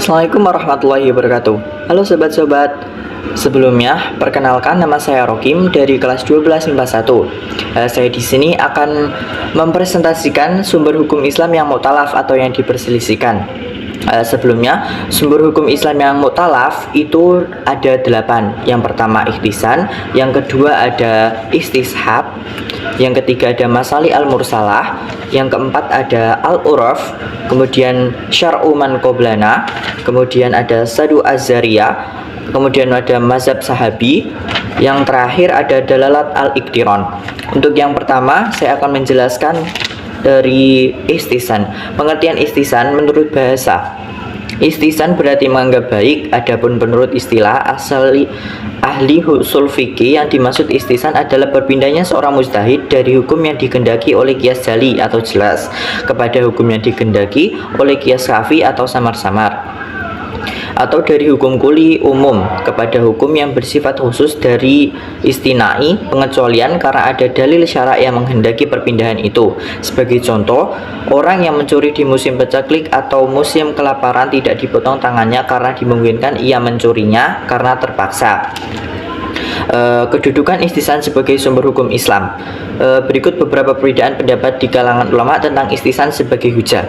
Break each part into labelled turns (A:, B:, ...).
A: Assalamualaikum warahmatullahi wabarakatuh. Halo sobat-sobat. Sebelumnya, perkenalkan nama saya Rokim dari kelas 12 MIPA 1. Saya di sini akan mempresentasikan sumber hukum Islam yang mu'talaf atau yang diperselisihkan. Sebelumnya, sumber hukum Islam yang mu'talaf itu ada 8. Yang pertama ikhtisan, yang kedua ada istishab, yang ketiga ada masali al-mursalah, yang keempat ada al-uraf, kemudian syar'u man qoblana, kemudian ada sadu az-zariyah, kemudian ada mazhab sahabi, yang terakhir ada dalalat al-iktiron. Untuk yang pertama, saya akan menjelaskan dari ikhtisan. Pengertian ikhtisan menurut bahasa. Ikhtisan berarti menganggap baik, adapun menurut istilah ahli ushul fikih yang dimaksud ikhtisan adalah berpindahnya seorang mujtahid dari hukum yang dikehendaki oleh qiyas jali atau jelas kepada hukum yang dikehendaki oleh qiyas khafi atau samar-samar, atau dari hukum kuli umum kepada hukum yang bersifat khusus dari istinai pengecualian karena ada dalil syara' yang menghendaki perpindahan itu. Sebagai contoh, orang yang mencuri di musim paceklik atau musim kelaparan tidak dipotong tangannya karena dimungkinkan ia mencurinya karena terpaksa. Kedudukan ikhtisan sebagai sumber hukum Islam. Berikut beberapa perbedaan pendapat di kalangan ulama tentang ikhtisan sebagai hujah.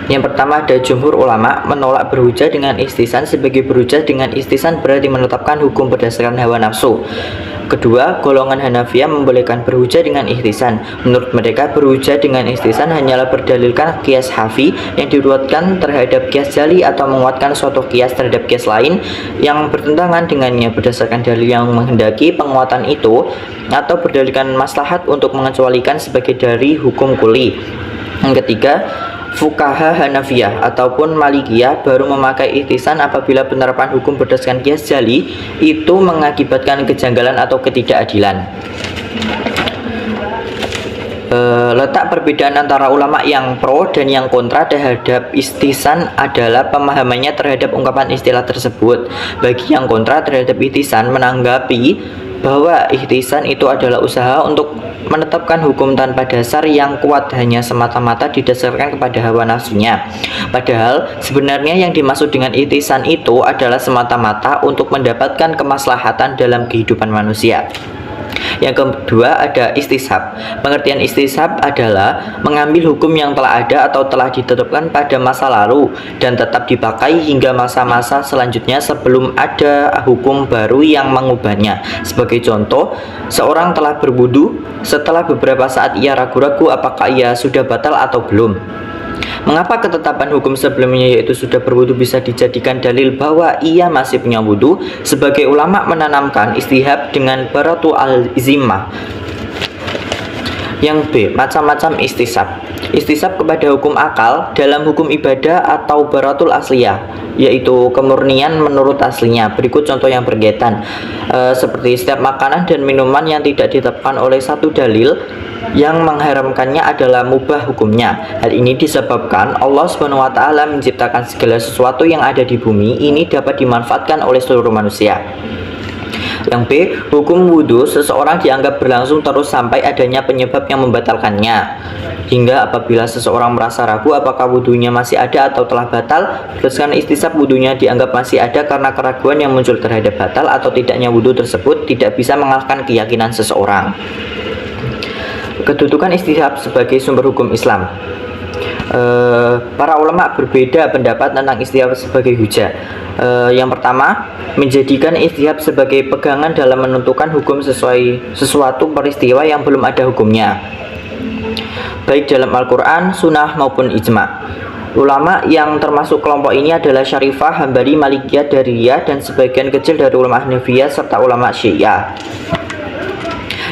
A: Yang pertama ada jumhur ulama menolak berhujah dengan ikhtisan. Sebagai berhujah dengan ikhtisan berarti menetapkan hukum berdasarkan hawa nafsu. Kedua, golongan Hanafiyah membolehkan berhujah dengan ikhtisan. Menurut mereka berhujah dengan ikhtisan hanyalah berdalilkan qiyas hafi yang diruatkan terhadap qiyas jali atau menguatkan suatu qiyas terhadap qiyas lain yang bertentangan dengannya berdasarkan dalil yang menghendaki penguatan itu, atau berdalilkan maslahat untuk mengecualikan sebagai dari hukum kuli. Yang ketiga, fuqaha Hanafiyah ataupun Malikiyah baru memakai ikhtisan apabila penerapan hukum berdasarkan qiyas jali itu mengakibatkan kejanggalan atau ketidakadilan. Letak perbedaan antara ulama yang pro dan yang kontra terhadap ikhtisan adalah pemahamannya terhadap ungkapan istilah tersebut. Bagi yang kontra terhadap ikhtisan menanggapi bahwa ikhtisan itu adalah usaha untuk menetapkan hukum tanpa dasar yang kuat hanya semata-mata didasarkan kepada hawa nafsunya. Padahal sebenarnya yang dimaksud dengan ikhtisan itu adalah semata-mata untuk mendapatkan kemaslahatan dalam kehidupan manusia. Yang kedua ada istishab. Pengertian istishab adalah mengambil hukum yang telah ada atau telah ditetapkan pada masa lalu dan tetap dipakai hingga masa-masa selanjutnya sebelum ada hukum baru yang mengubahnya. Sebagai contoh, seorang telah berwudu, setelah beberapa saat ia ragu-ragu apakah ia sudah batal atau belum. Mengapa ketetapan hukum sebelumnya yaitu sudah berwudu bisa dijadikan dalil bahwa ia masih punya wudu? Sebagai ulama menanamkan istihab dengan baratu al-zimmah. Yang B, macam-macam istisab. Istisab kepada hukum akal dalam hukum ibadah atau baratul asliyah, yaitu kemurnian menurut aslinya. Berikut contoh yang berkaitan, seperti setiap makanan dan minuman yang tidak ditetapkan oleh satu dalil yang mengharamkannya adalah mubah hukumnya. Hal ini disebabkan Allah SWT menciptakan segala sesuatu yang ada di bumi ini dapat dimanfaatkan oleh seluruh manusia. Yang B, hukum wudhu seseorang dianggap berlangsung terus sampai adanya penyebab yang membatalkannya. Hingga apabila seseorang merasa ragu apakah wudhunya masih ada atau telah batal, berdasarkan istisab wudhunya dianggap masih ada karena keraguan yang muncul terhadap batal atau tidaknya wudhu tersebut tidak bisa mengalahkan keyakinan seseorang. Kedudukan istihab sebagai sumber hukum Islam. Para ulama berbeda pendapat tentang istihab sebagai hujah. Yang pertama, menjadikan istihab sebagai pegangan dalam menentukan hukum sesuai sesuatu peristiwa yang belum ada hukumnya, baik dalam Al-Quran, Sunnah maupun Ijma'. Ulama yang termasuk kelompok ini adalah Syarifah, Hambali, Malikiyah, Dariyah, dan sebagian kecil dari ulama Hanafiyah serta ulama Syiah.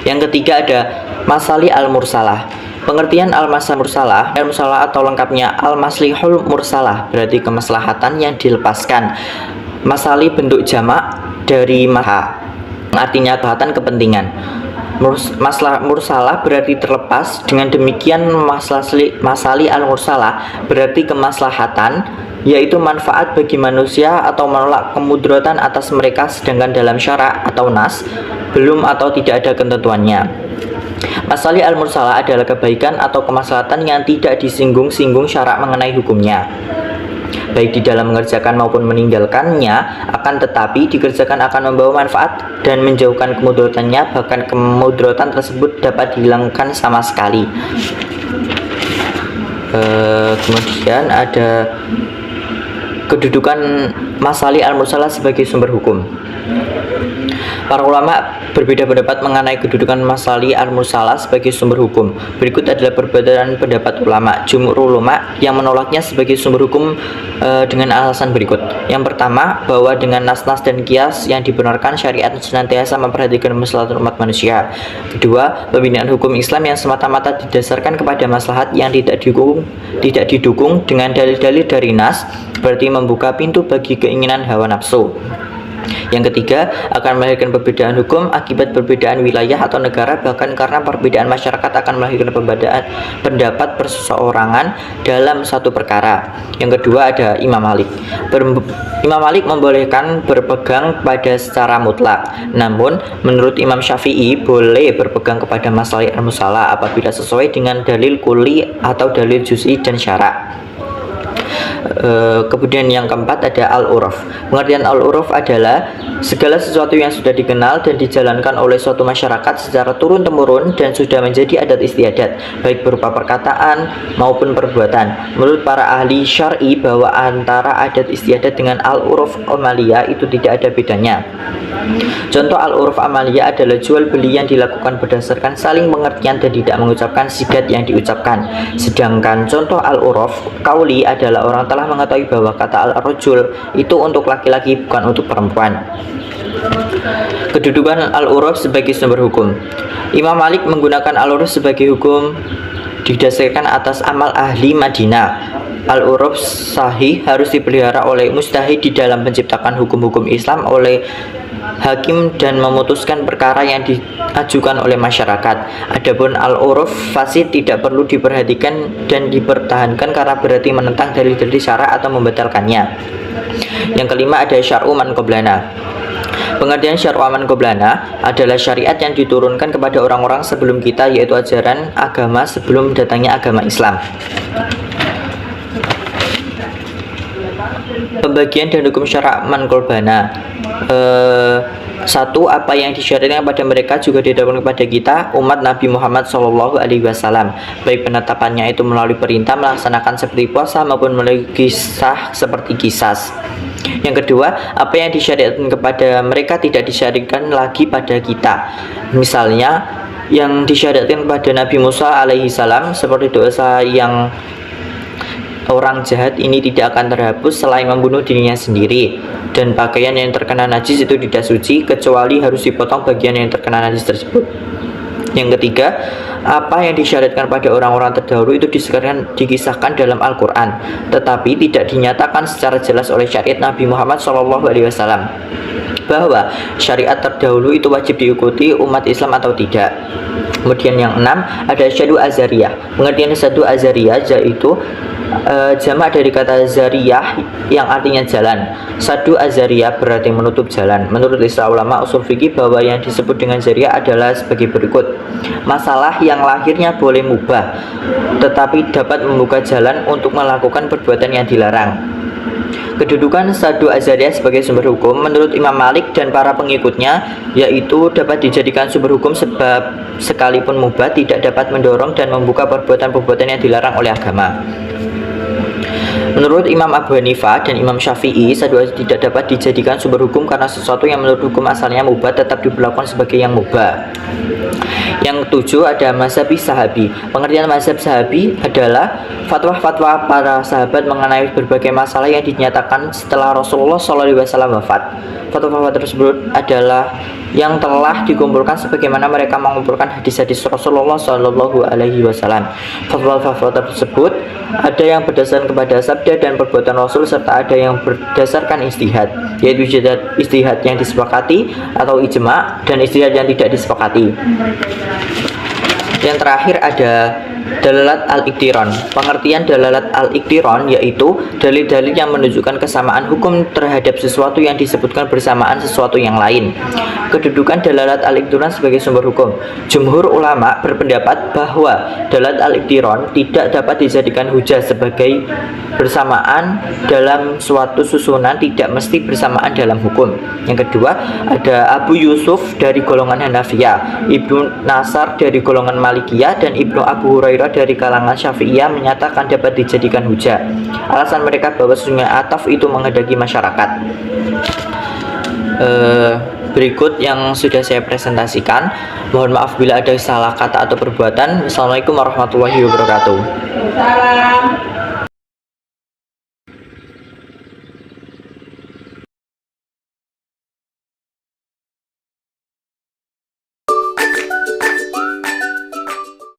A: Yang ketiga ada masali al-mursalah. Pengertian al-mursalah atau lengkapnya al-maslihul mursalah berarti kemaslahatan yang dilepaskan. Masali bentuk jamak dari maha, artinya kelihatan kepentingan. Mursalah berarti terlepas. Dengan demikian masali al-mursalah berarti kemaslahatan, yaitu manfaat bagi manusia atau menolak kemudaratan atas mereka, sedangkan dalam syara' atau nas belum atau tidak ada ketentuannya. Masalih al-mursalah adalah kebaikan atau kemaslahatan yang tidak disinggung-singgung syarak mengenai hukumnya. baik di dalam mengerjakan maupun meninggalkannya, akan tetapi dikerjakan akan membawa manfaat dan menjauhkan kemudaratannya, bahkan kemudaratan tersebut dapat dihilangkan sama sekali. Kemudian ada kedudukan masalih al-mursalah sebagai sumber hukum. Para ulama berbeda pendapat mengenai kedudukan masalih al-mursalah sebagai sumber hukum. Berikut adalah perbedaan pendapat ulama. Jumhur ulama yang menolaknya sebagai sumber hukum dengan alasan berikut. Yang pertama, bahwa dengan nas-nas dan kias yang dibenarkan syariat senantiasa memperhatikan maslahat umat manusia. Kedua, pembinaan hukum Islam yang semata-mata didasarkan kepada maslahat yang tidak didukung dengan dalil-dalil dari nas, berarti membuka pintu bagi keinginan hawa nafsu. Yang ketiga, akan melahirkan perbedaan hukum akibat perbedaan wilayah atau negara, bahkan karena perbedaan masyarakat akan melahirkan perbedaan pendapat perseorangan dalam satu perkara. Yang kedua ada Imam Malik. Imam Malik membolehkan berpegang pada secara mutlak. Namun, menurut Imam Syafi'i boleh berpegang kepada masalih al-musalah apabila sesuai dengan dalil kuli atau dalil juz'i dan syara'. Kemudian yang keempat ada al-uruf. Pengertian al-uruf adalah segala sesuatu yang sudah dikenal dan dijalankan oleh suatu masyarakat secara turun-temurun dan sudah menjadi adat istiadat, baik berupa perkataan maupun perbuatan. Menurut para ahli syar'i bahwa antara adat istiadat dengan al-uruf amaliyah itu tidak ada bedanya. Contoh al-uruf amaliyah adalah jual beli yang dilakukan berdasarkan saling pengertian dan tidak mengucapkan sigat yang diucapkan. Sedangkan contoh al-uruf qauli adalah orang telah mengetahui bahwa kata al-rajul itu untuk laki-laki bukan untuk perempuan. Kedudukan al-uruf sebagai sumber hukum. Imam Malik menggunakan al-uruf sebagai hukum didasarkan atas amal ahli Madinah. Al-uruf sahih harus dipelihara oleh mujtahid di dalam menciptakan hukum-hukum Islam oleh hakim dan memutuskan perkara yang diajukan oleh masyarakat. Adapun al-uruf fasid tidak perlu diperhatikan dan dipertahankan karena berarti menentang dalil-dalil syara' atau membatalkannya. Yang kelima ada syar'u man qablana. Pengertian syar'u man qablana adalah syariat yang diturunkan kepada orang-orang sebelum kita, yaitu ajaran agama sebelum datangnya agama Islam. Pembagian dan hukum syara' man qablana. Satu, apa yang disyariatkan kepada mereka juga didapatkan kepada kita umat Nabi Muhammad SAW, baik penetapannya itu melalui perintah melaksanakan seperti puasa maupun melalui kisah seperti kisas. Yang kedua, apa yang disyariatkan kepada mereka tidak disyariatkan lagi pada kita. Misalnya yang disyariatkan kepada Nabi Musa alaihissalam seperti dosa yang orang jahat ini tidak akan terhapus selain membunuh dirinya sendiri, dan pakaian yang terkena najis itu tidak suci kecuali harus dipotong bagian yang terkena najis tersebut. Yang ketiga, apa yang disyariatkan pada orang-orang terdahulu itu dikisahkan dalam Al-Quran, tetapi tidak dinyatakan secara jelas oleh syariat Nabi Muhammad SAW bahwa syariat terdahulu itu wajib diikuti umat Islam atau tidak. Kemudian yang enam ada syadu azariyah. Pengertian syadu azariyah yaitu jamak dari kata zariyah yang artinya jalan. Sadu azariyah berarti menutup jalan. Menurut istilah ulama usul fikih bahwa yang disebut dengan zariyah adalah sebagai berikut. Masalah yang lahirnya boleh mubah tetapi dapat membuka jalan untuk melakukan perbuatan yang dilarang. Kedudukan sadu azariyah sebagai sumber hukum menurut Imam Malik dan para pengikutnya yaitu dapat dijadikan sumber hukum sebab sekalipun mubah tidak dapat mendorong dan membuka perbuatan-perbuatan yang dilarang oleh agama. Menurut Imam Abu Hanifah dan Imam Syafi'i, sadu tidak dapat dijadikan sumber hukum karena sesuatu yang menurut hukum asalnya mubah tetap diberlakukan sebagai yang mubah. Yang tujuh ada mazhab sahabi. Pengertian mazhab sahabi adalah fatwa-fatwa para sahabat mengenai berbagai masalah yang dinyatakan setelah Rasulullah SAW wafat. Fatwa-fatwa tersebut adalah yang telah dikumpulkan sebagaimana mereka mengumpulkan hadis-hadis Rasulullah SAW. Fatwa-fatwa tersebut ada yang berdasarkan kepada sabda dan perbuatan Rasul serta ada yang berdasarkan ijtihad, yaitu ijtihad yang disepakati atau ijma' dan ijtihad yang tidak disepakati. Yang terakhir ada Dalalat al-iktiron. Pengertian dalalat al-iktiron yaitu dalil-dalil yang menunjukkan kesamaan hukum terhadap sesuatu yang disebutkan bersamaan sesuatu yang lain. Kedudukan dalalat al-iktiron sebagai sumber hukum. Jumhur ulama berpendapat bahwa dalalat al-iktiron tidak dapat dijadikan hujah sebagai bersamaan dalam suatu susunan, tidak mesti bersamaan dalam hukum. Yang kedua, ada Abu Yusuf dari golongan Hanafiyah, Ibnu Nasar dari golongan Malikiyah, dan Ibnu Abu Hurairah dari kalangan Syafi'iyah menyatakan dapat dijadikan hujah. Alasan mereka bahwa sesungguhnya ataf itu menghendaki masyarakat. Berikut yang sudah saya presentasikan. Mohon maaf bila ada salah kata atau perbuatan. Assalamualaikum warahmatullahi wabarakatuh.
B: Salam.